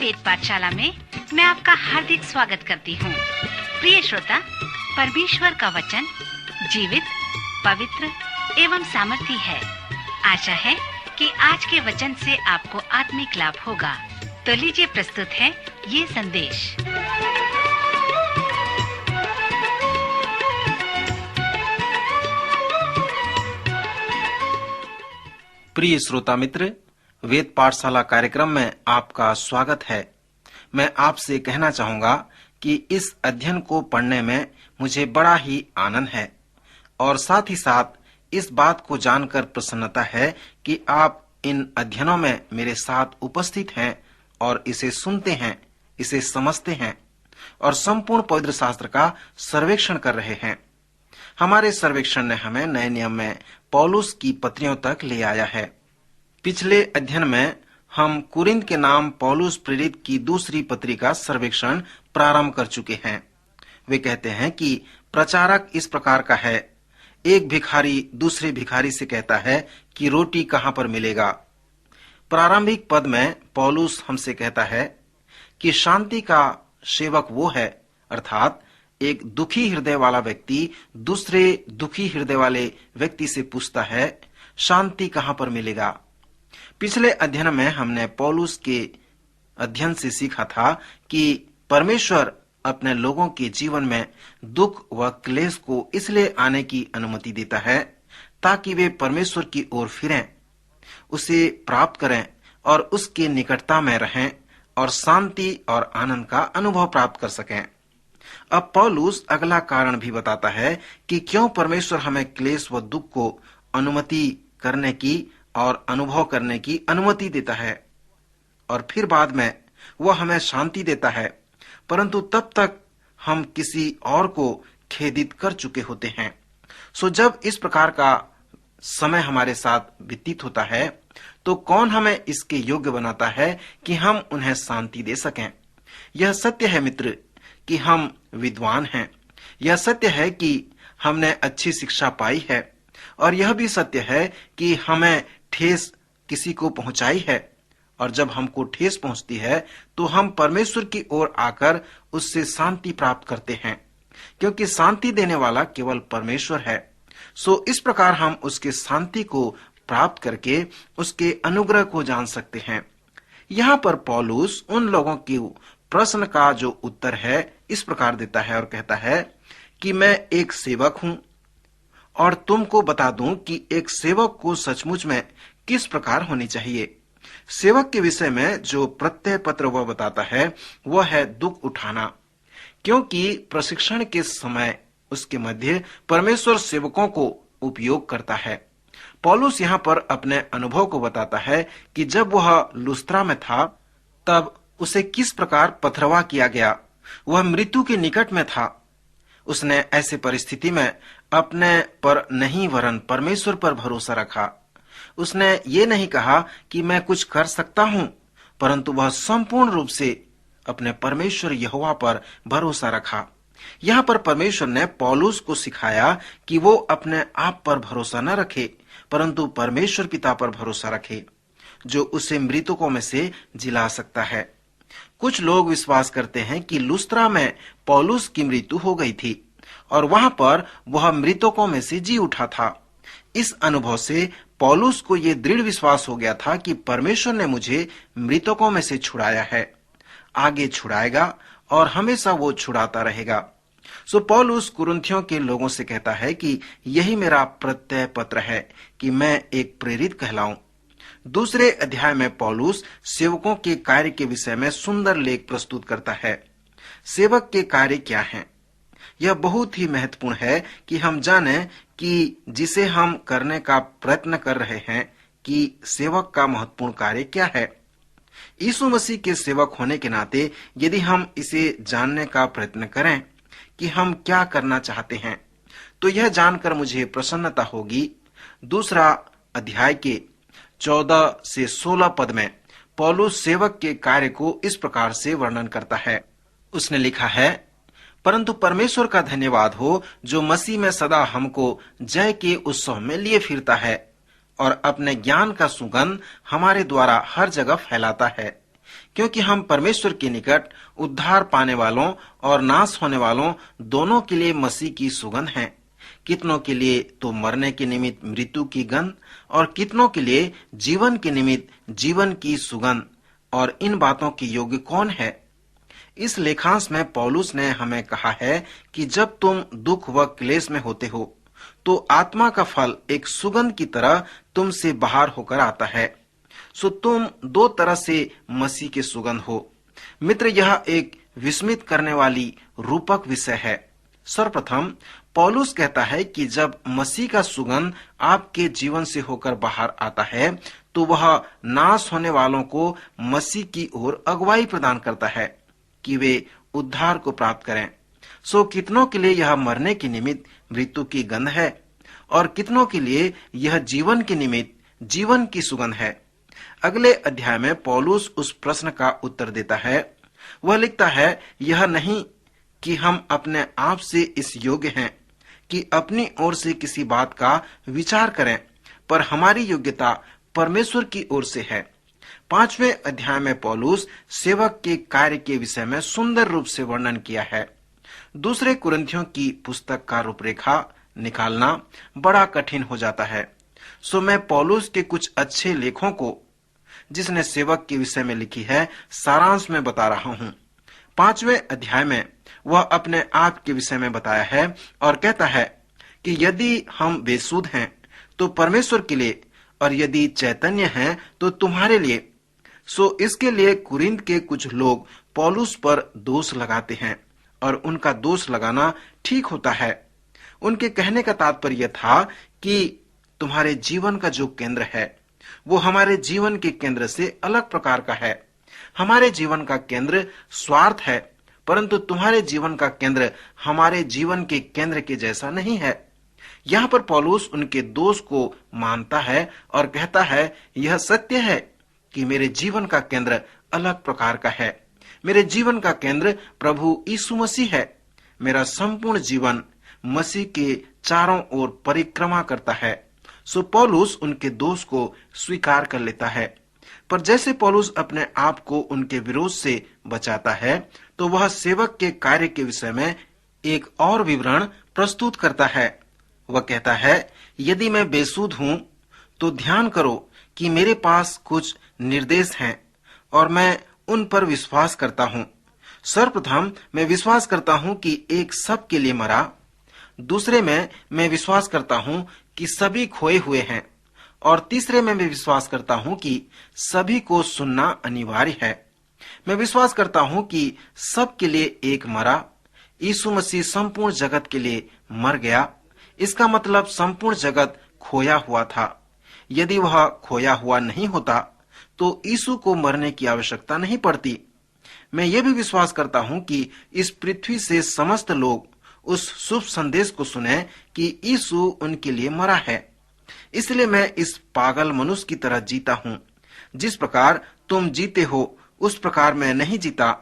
वेद पाठशाला में मैं आपका हार्दिक स्वागत करती हूँ। प्रिय श्रोता, परमेश्वर का वचन जीवित, पवित्र एवं सामर्थी है। आशा है कि आज के वचन से आपको आत्मिक लाभ होगा। तो लीजिए प्रस्तुत है ये संदेश। प्रिय श्रोता मित्र, वेद पाठशाला कार्यक्रम में आपका स्वागत है। मैं आपसे कहना चाहूंगा कि इस अध्ययन को पढ़ने में मुझे बड़ा ही आनंद है और साथ ही साथ इस बात को जानकर प्रसन्नता है कि आप इन अध्ययनों में मेरे साथ उपस्थित हैं और इसे सुनते हैं, इसे समझते हैं और संपूर्ण पवित्र शास्त्र का सर्वेक्षण कर रहे हैं। हमारे सर्वेक्षण ने हमें नए नियम में पौलुस की पत्रियों तक ले आया है। पिछले अध्ययन में हम कुरिन्थ के नाम पौलुस प्रेरित की दूसरी पत्री का सर्वेक्षण प्रारंभ कर चुके हैं। वे कहते हैं कि प्रचारक इस प्रकार का है। एक भिखारी दूसरे भिखारी से कहता है कि रोटी कहाँ पर मिलेगा। प्रारंभिक पद में पौलुस हमसे कहता है कि शांति का सेवक वो है, अर्थात एक दुखी हृदय वाला व्यक्ति दूसरे दुखी हृदय वाले व्यक्ति से पूछता है, शांति कहाँ पर मिलेगा। पिछले अध्ययन में हमने पौलुस के अध्ययन से सीखा था कि परमेश्वर अपने लोगों के जीवन में दुख व क्लेश को इसलिए आने की अनुमति देता है ताकि वे परमेश्वर की ओर फिरें, उसे प्राप्त करें और उसके निकटता में रहें और शांति और आनंद का अनुभव प्राप्त कर सकें। अब पौलुस अगला कारण भी बताता है कि क्यों परमेश्वर हमें क्लेश व दुख को अनुमति करने की और अनुभव करने की अनुमति देता है और फिर बाद में वह हमें शांति देता है, परंतु तब तक हम किसी और को खेदित कर चुके होते हैं। सो जब इस प्रकार का समय हमारे साथ व्यतीत होता है तो कौन हमें इसके योग्य बनाता है कि हम उन्हें शांति दे सकें। यह सत्य है मित्र कि हम विद्वान हैं। यह सत्य है कि हमने अच्छी शिक्षा पाई है और यह भी सत्य है कि हमें ठेस किसी को पहुंचाई है और जब हमको ठेस पहुंचती है तो हम परमेश्वर की ओर आकर उससे शांति प्राप्त करते हैं, क्योंकि शांति देने वाला केवल परमेश्वर है। सो इस प्रकार हम उसके शांति को प्राप्त करके उसके अनुग्रह को जान सकते हैं। यहाँ पर पौलुस उन लोगों के प्रश्न का जो उत्तर है इस प्रकार देता है और कहता है कि मैं एक सेवक हूं और तुमको बता दूं कि एक सेवक को सचमुच में किस प्रकार होनी चाहिए। सेवक के विषय में जो प्रत्यय पत्र वह बताता है वह है दुख उठाना, क्योंकि प्रशिक्षण के समय उसके मध्य परमेश्वर सेवकों को उपयोग करता है। पौलुस यहाँ पर अपने अनुभव को बताता है कि जब वह लुस्त्रा में था तब उसे किस प्रकार पथरवाह किया गया। वह मृत्यु के निकट में था। उसने ऐसे परिस्थिति में अपने पर नहीं वरन परमेश्वर पर भरोसा रखा। उसने ये नहीं कहा कि मैं कुछ कर सकता हूं, परंतु वह संपूर्ण रूप से अपने परमेश्वर यहोवा पर भरोसा रखा। यहाँ पर परमेश्वर ने पौलुस को सिखाया कि वो अपने आप पर भरोसा न रखे, परंतु परमेश्वर पिता पर भरोसा रखे, जो उसे मृतकों में से जिला सकता है। कुछ लोग विश्वास करते हैं कि लुस्त्रा में पौलुस की मृत्यु हो गई थी और वहां पर वह मृतकों में से जी उठा था। इस अनुभव से पौलुस को यह दृढ़ विश्वास हो गया था कि परमेश्वर ने मुझे मृतकों में से छुड़ाया है, आगे छुड़ाएगा और हमेशा वो छुड़ाता रहेगा। सो पौलुस कुरिन्थियों के लोगों से कहता है कि यही मेरा प्रत्यय पत्र है कि मैं एक प्रेरित कहलाऊं। दूसरे अध्याय में पौलुस सेवकों के कार्य के विषय में सुंदर लेख प्रस्तुत करता है। सेवक के कार्य क्या हैं? यह बहुत ही महत्वपूर्ण है कि हम जानें कि जिसे हम करने का प्रयत्न कर रहे हैं कि सेवक का महत्वपूर्ण कार्य क्या है। यीशु मसीह के सेवक होने के नाते यदि हम इसे जानने का प्रयत्न करें कि हम क्या करना चाहते हैं तो यह जानकर मुझे प्रसन्नता होगी। दूसरा अध्याय के 14 से 16 पद में पौलुस सेवक के कार्य को इस प्रकार से वर्णन करता है। उसने लिखा है, परंतु परमेश्वर का धन्यवाद हो जो मसीह में सदा हमको जय के उत्सव में लिए फिरता है और अपने ज्ञान का सुगंध हमारे द्वारा हर जगह फैलाता है। क्योंकि हम परमेश्वर के निकट उद्धार पाने वालों और नाश होने वालों दोनों के लिए मसीह की सुगंध हैं। कितनों के लिए तो मरने के निमित्त मृत्यु की गंध और कितनों के लिए जीवन के निमित्त जीवन की सुगंध। और इन बातों के योग्य कौन है? इस लेखांश में पौलुस ने हमें कहा है कि जब तुम दुख व क्लेश में होते हो तो आत्मा का फल एक सुगंध की तरह तुमसे बाहर होकर आता है। सो तुम दो तरह से मसीह के सुगंध हो। मित्र, यह एक विस्मित करने वाली रूपक विषय है। सर्वप्रथम पौलुस कहता है कि जब मसीह का सुगंध आपके जीवन से होकर बाहर आता है तो वह नाश होने वालों को मसीह की ओर अगुवाई प्रदान करता है कि वे उद्धार को प्राप्त करें। सो कितनों के लिए यह मरने के निमित्त मृत्यु की गंध है और कितनों के लिए यह जीवन के निमित्त जीवन की सुगंध है। अगले अध्याय में पौलुस उस प्रश्न का उत्तर देता है। वह लिखता है, यह नहीं कि हम अपने आप से इस योग्य हैं कि अपनी ओर से किसी बात का विचार करें, पर हमारी योग्यता परमेश्वर की ओर से है। 5वें अध्याय में पौलुस सेवक के कार्य के विषय में सुंदर रूप से वर्णन किया है। दूसरे कुरिन्थियों की पुस्तक का रूपरेखा निकालना बड़ा कठिन हो जाता है। सो मैं पौलुस के कुछ अच्छे लेखों को जिसने सेवक के विषय में लिखी है सारांश में बता रहा हूं। 5वें अध्याय में वह अपने आप के विषय में बताया है और कहता है कि यदि हम बेसुध हैं तो परमेश्वर के लिए, और यदि चैतन्य हैं तो तुम्हारे लिए। सो इसके लिए कुरिन्थ के कुछ लोग पौलुस पर दोष लगाते हैं और उनका दोष लगाना ठीक होता है। उनके कहने का तात्पर्य था कि तुम्हारे जीवन का जो केंद्र है वो हमारे जीवन के केंद्र से अलग प्रकार का है। हमारे जीवन का केंद्र स्वार्थ है, परंतु तुम्हारे जीवन का केंद्र हमारे जीवन के केंद्र के जैसा नहीं है। यहाँ पर पौलुस उनके दोष को मानता है और कहता है, यह सत्य है कि मेरे जीवन का केंद्र अलग प्रकार का है। मेरे जीवन का केंद्र प्रभु यीशु मसीह है। मेरा संपूर्ण जीवन मसीह के चारों ओर परिक्रमा करता है। सो पौलुस उनके दोष को स्वीकार कर लेता है। पर जैसे पौलुस अपने आप को उनके विरोध से बचाता है तो वह सेवक के कार्य के विषय में एक और विवरण प्रस्तुत करता है। वह कहता है, यदि मैं बेसुध हूं तो ध्यान करो कि मेरे पास कुछ निर्देश हैं और मैं उन पर विश्वास करता हूं। सर्वप्रथम मैं विश्वास करता हूं कि एक सब के लिए मरा। दूसरे में मैं विश्वास करता हूं कि सभी खोए हुए हैं। और तीसरे में मैं विश्वास करता हूं कि सभी को सुनना अनिवार्य है। मैं विश्वास करता हूं कि सब के लिए एक मरा। यीशु मसीह संपूर्ण जगत के लिए मर गया। इसका मतलब संपूर्ण जगत खोया हुआ था। यदि वह खोया हुआ नहीं होता तो यीशु को मरने की आवश्यकता नहीं पड़ती। मैं ये भी विश्वास करता हूं कि इस पृथ्वी से समस्त लोग उस शुभ संदेश को सुने कि यीशु उनके लिए मरा है। इसलिए मैं इस पागल मनुष्य की तरह जीता हूं। जिस प्रकार तुम जीते हो उस प्रकार मैं नहीं जीता।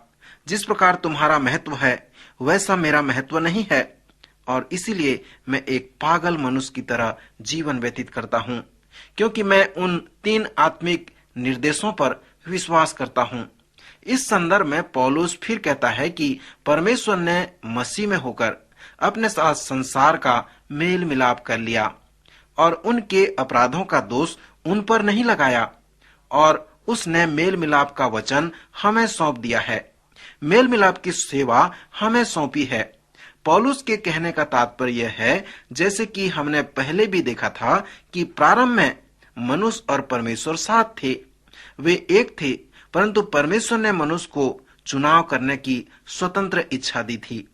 जिस प्रकार तुम्हारा महत्व है वैसा मेरा महत्व नहीं है, और इसीलिए मैं एक पागल मनुष्य की तरह जीवन व्यतीत करता हूं, क्योंकि मैं उन 3 आत्मिक निर्देशों पर विश्वास करता हूं। इस संदर्भ में पौलुस फिर कहता है कि परमेश्वर ने मसीह में होकर अपने साथ संसार का मेल मिलाप कर लिया और उनके अपराधों का दोष उन पर नहीं लगाया, और उसने मेल मिलाप का वचन हमें सौंप दिया है। मेल मिलाप की सेवा हमें सौंपी है। पौलुस के कहने का तात्पर्य है, जैसे कि हमने पहले भी देखा था कि प्रारंभ में मनुष्य और परमेश्वर साथ थे। वे एक थे, परंतु परमेश्वर ने मनुष्य को चुनाव करने की स्वतंत्र इच्छा दी थी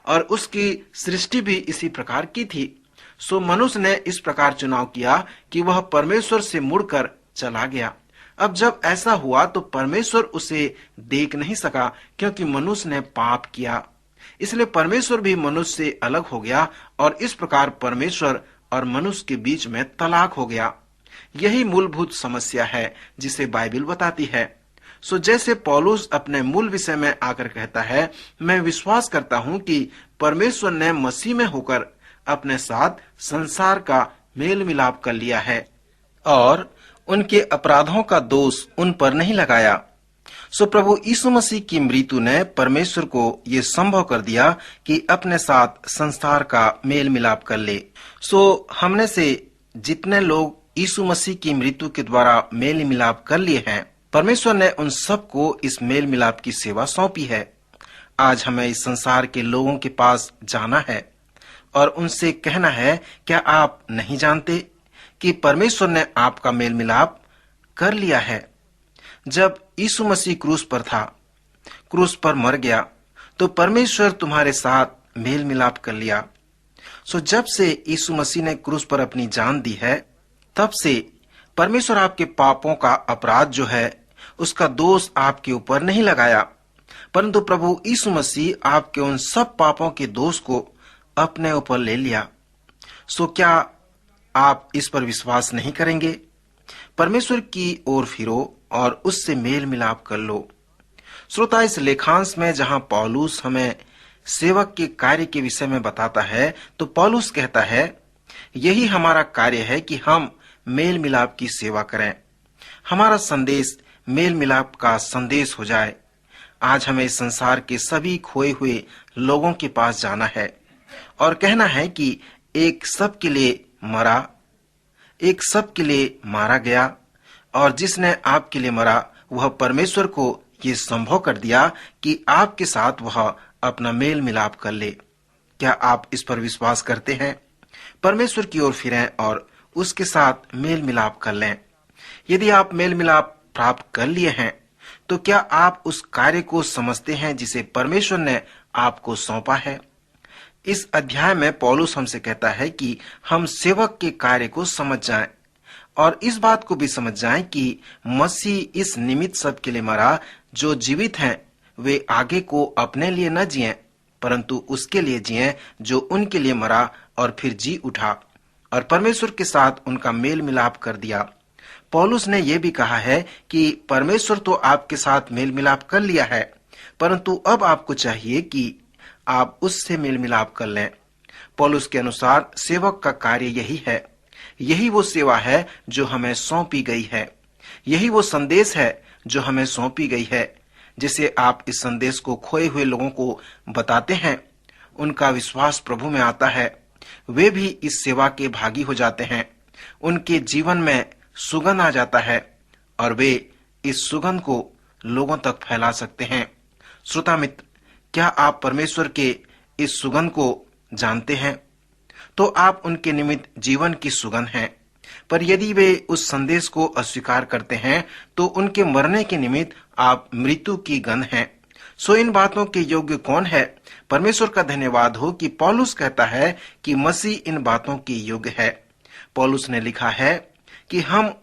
और उसकी सृष्टि भी इसी प्रकार की थी। सो मनुष्य ने इस प्रकार चुनाव किया कि वह परमेश्वर से मुड़कर चला गया। अब जब ऐसा हुआ तो परमेश्वर उसे देख नहीं सका, क्योंकि मनुष्य ने पाप किया। इसलिए परमेश्वर भी मनुष्य से अलग हो गया और इस प्रकार परमेश्वर और मनुष्य के बीच में तलाक हो गया। यही मूलभूत समस्या है जिसे बाइबल बताती है। सो जैसे पौलुस अपने मूल विषय में आकर कहता है, मैं विश्वास करता हूं कि परमेश्वर ने मसीह में होकर अपने साथ संसार का मेल मिलाप कर लिया है और उनके अपराधों का दोष उन पर नहीं लगाया। सो प्रभु यीशु मसीह की मृत्यु ने परमेश्वर को ये संभव कर दिया कि अपने साथ संसार का मेल मिलाप कर ले। सो हमने से जितने लोग यीशु मसीह की मृत्यु के द्वारा मेल मिलाप कर लिए हैं, परमेश्वर ने उन सबको इस मेल मिलाप की सेवा सौंपी है। आज हमें इस संसार के लोगों के पास जाना है और उनसे कहना है, क्या आप नहीं जानते कि परमेश्वर ने आपका मेल मिलाप कर लिया है। जब यीशु मसीह क्रूस पर था, क्रूस पर मर गया, तो परमेश्वर तुम्हारे साथ मेल मिलाप कर लिया। सो जब से यीशु मसीह ने क्रूस पर अपनी जान दी है, तब से परमेश्वर आपके पापों का अपराध जो है उसका दोष आपके ऊपर नहीं लगाया, परंतु प्रभु यीशु मसीह आपके उन सब पापों के दोष को अपने ऊपर ले लिया। सो क्या आप इस पर विश्वास नहीं करेंगे? परमेश्वर की ओर फिरो और उससे मेल मिलाप कर लो। श्रोता, इस लेखांश में जहां पौलुस हमें सेवक के कार्य के विषय में बताता है, तो पौलुस कहता है, यही हमारा कार्य है कि हम मेल मिलाप की सेवा करें। हमारा संदेश मेल मिलाप का संदेश हो जाए। आज हमें इस संसार के सभी खोए हुए लोगों के पास जाना है और कहना है कि एक सब के लिए मरा, एक सब के लिए मारा गया, और जिसने आपके लिए मरा वह परमेश्वर को ये संभव कर दिया कि आपके साथ वह अपना मेल मिलाप कर ले। क्या आप इस पर विश्वास करते हैं? परमेश्वर की ओर फिरें और उसके साथ मेल मिलाप कर लें। यदि आप मेल मिलाप प्राप्त कर लिए हैं, तो क्या आप उस कार्य को समझते हैं जिसे परमेश्वर ने आपको सौंपा है? इस अध्याय में पौलुस हमसे कहता है कि हम सेवक के कार्य को समझ जाएं और इस बात को भी समझ जाएं कि मसीह इस निमित्त सबके लिए मरा, जो जीवित हैं वे आगे को अपने लिए न जिएं, परंतु उसके लिए जिएं जो उनके लिए मरा और फिर जी उठा और परमेश्वर के साथ उनका मेल मिलाप कर दिया। पौलुस ने यह भी कहा है कि परमेश्वर तो आपके साथ मेल मिलाप कर लिया है, परंतु अब आपको चाहिए कि आप उससे मेल मिलाप कर लें। पौलुस के अनुसार सेवक का कार्य यही है। यही वो सेवा है जो हमें सौंपी गई है। यही वो संदेश है जो हमें सौंपी गई है। जिसे आप इस संदेश को खोए हुए लोगों को बताते हैं, उनका विश्वास प्रभु में आता है। वे भी इस सेवा के भागी हो जाते हैं। उनके जीवन में सुगंध आ जाता है और वे इस सुगंध को लोगों तक फैला सकते हैं। श्रोता मित्र, क्या आप परमेश्वर के इस सुगंध को जानते हैं? तो आप उनके निमित्त जीवन की सुगंध हैं। पर यदि वे उस संदेश को अस्वीकार करते हैं, तो उनके मरने के निमित्त आप मृत्यु की गंध हैं। सो इन बातों के योग्य कौन है? परमेश्वर का धन्यवाद हो कि पौलुस कहता है कि मसीह इन बातों के योग्य है। पौलुस ने लिखा है कि हम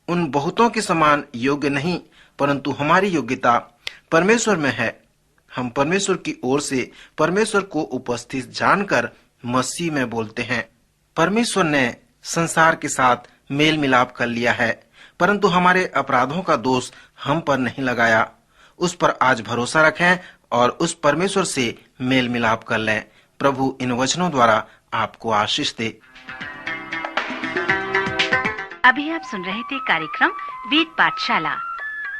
उन बहुतों के समान योग्य नहीं, परंतु हमारी योग्यता परमेश्वर में है। हम परमेश्वर की ओर से परमेश्वर को उपस्थित जानकर मसीह में बोलते हैं। परमेश्वर ने संसार के साथ मेल मिलाप कर लिया है, परंतु हमारे अपराधों का दोष हम पर नहीं लगाया। उस पर आज भरोसा रखें और उस परमेश्वर से मेल मिलाप कर लें। प्रभु इन वचनों द्वारा आपको आशीष दे। अभी आप सुन रहे थे कार्यक्रम वेद पाठशाला।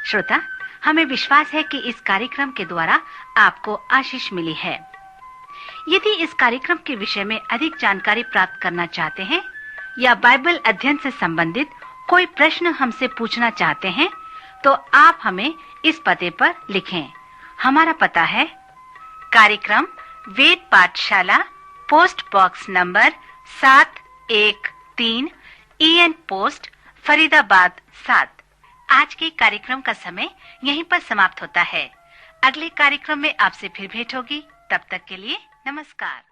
श्रोता, हमें विश्वास है कि इस कार्यक्रम के द्वारा आपको आशीष मिली है। यदि इस कार्यक्रम के विषय में अधिक जानकारी प्राप्त करना चाहते हैं या बाइबल अध्ययन से संबंधित कोई प्रश्न हमसे पूछना चाहते हैं, तो आप हमें इस पते पर लिखें। हमारा पता है कार्यक्रम वेद पाठशाला, post box number 713, EN post, Faridabad 7। आज के कार्यक्रम का समय यहीं पर समाप्त होता है। अगले कार्यक्रम में आपसे फिर भेंट होगी। तब तक के लिए नमस्कार।